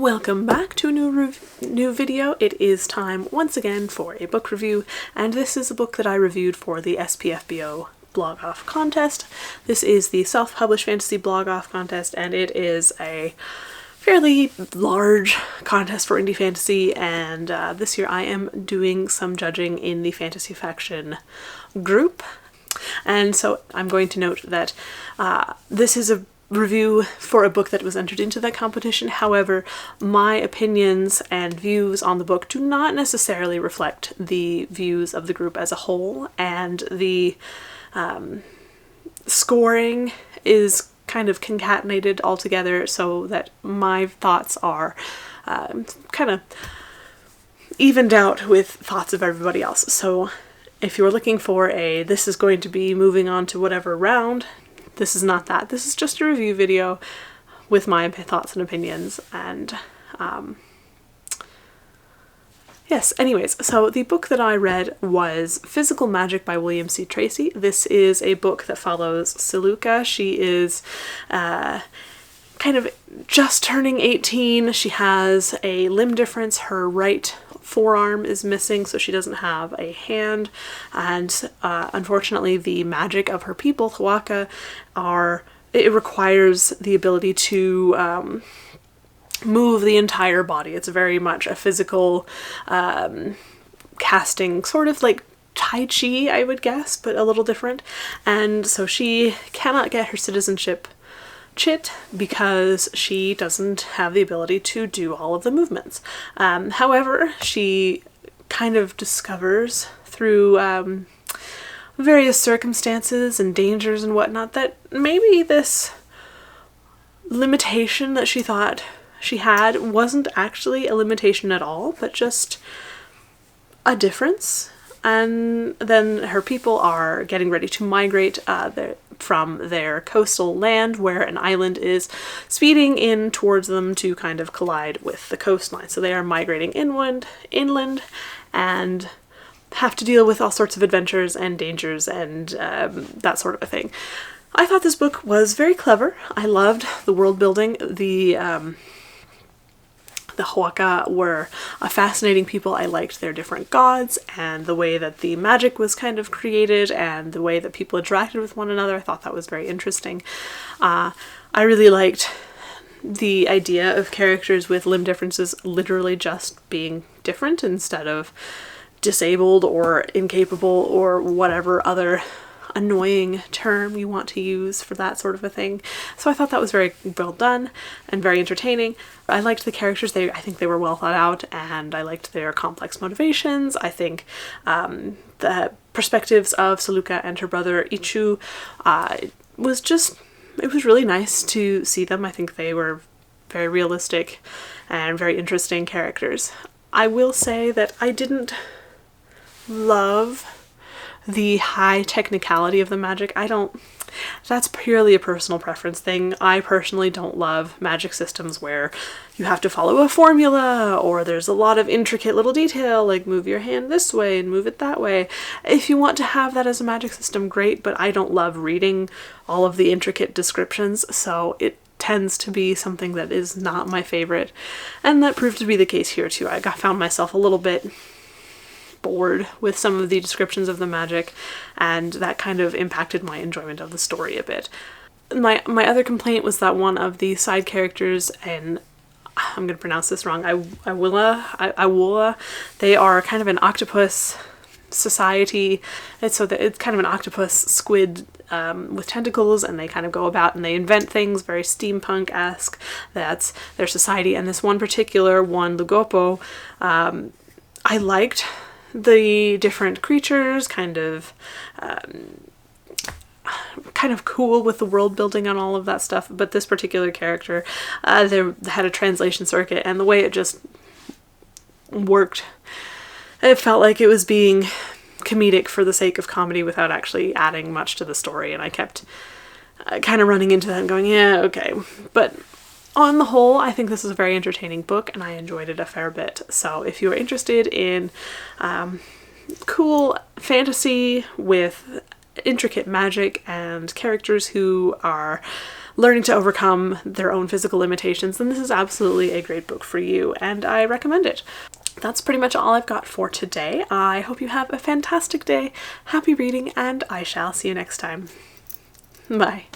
Welcome back to a new video. It is time once again for a book review, and this is a book that I reviewed for the SPFBO blog off contest. This is the self-published fantasy blog off contest, and it is a fairly large contest for indie fantasy, and this year I am doing some judging in the fantasy faction group. And so I'm going to note that this is a review for a book that was entered into that competition. However, my opinions and views on the book do not necessarily reflect the views of the group as a whole, and the scoring is kind of concatenated all together so that my thoughts are kind of evened out with thoughts of everybody else. So if you're looking for this is going to be moving on to whatever round, this is not that. This is just a review video with my thoughts and opinions, and yes, anyways, so the book that I read was Physical Magic by William C Tracy. This is a book that follows Siluka. She is kind of just turning 18. She has a limb difference. Her right forearm is missing, so she doesn't have a hand, and unfortunately the magic of her people, Huaca, it requires the ability to move the entire body. It's very much a physical casting, sort of like Tai Chi, I would guess, but a little different. And so she cannot get her citizenship chit because she doesn't have the ability to do all of the movements. However, she kind of discovers through various circumstances and dangers and whatnot that maybe this limitation that she thought she had wasn't actually a limitation at all, but just a difference. And then her people are getting ready to migrate from their coastal land, where an island is speeding in towards them to kind of collide with the coastline. So they are migrating inland, and have to deal with all sorts of adventures and dangers and that sort of a thing. I thought this book was very clever. I loved the world building. The Huaca were a fascinating people. I liked their different gods and the way that the magic was kind of created and the way that people interacted with one another. I thought that was very interesting. I really liked the idea of characters with limb differences literally just being different instead of disabled or incapable or whatever other annoying term you want to use for that sort of a thing. So I thought that was very well done and very entertaining. I liked the characters. I think they were well thought out, and I liked their complex motivations. I think the perspectives of Siluka and her brother Ichu it was really nice to see them. I think they were very realistic and very interesting characters. I will say that I didn't love the high technicality of the magic. That's purely a personal preference thing. I personally don't love magic systems where you have to follow a formula or there's a lot of intricate little detail, like move your hand this way and move it that way. If you want to have that as a magic system, great, but I don't love reading all of the intricate descriptions, so it tends to be something that is not my favorite, and that proved to be the case here too. I found myself a little bit bored with some of the descriptions of the magic, and that kind of impacted my enjoyment of the story a bit. My other complaint was that one of the side characters, and I'm going to pronounce this wrong, Iwola, they are kind of an octopus society. It's kind of an octopus squid with tentacles, and they kind of go about and they invent things very steampunk-esque. That's their society. And this one particular one, Lugopo, I liked the different creatures, kind of cool with the world building and all of that stuff, but this particular character, they had a translation circuit, and the way it just worked, it felt like it was being comedic for the sake of comedy without actually adding much to the story, and I kept kind of running into that and going, yeah, okay. But on the whole, I think this is a very entertaining book, and I enjoyed it a fair bit. So if you're interested in cool fantasy with intricate magic and characters who are learning to overcome their own physical limitations, then this is absolutely a great book for you, and I recommend it. That's pretty much all I've got for today. I hope you have a fantastic day, happy reading, and I shall see you next time. Bye.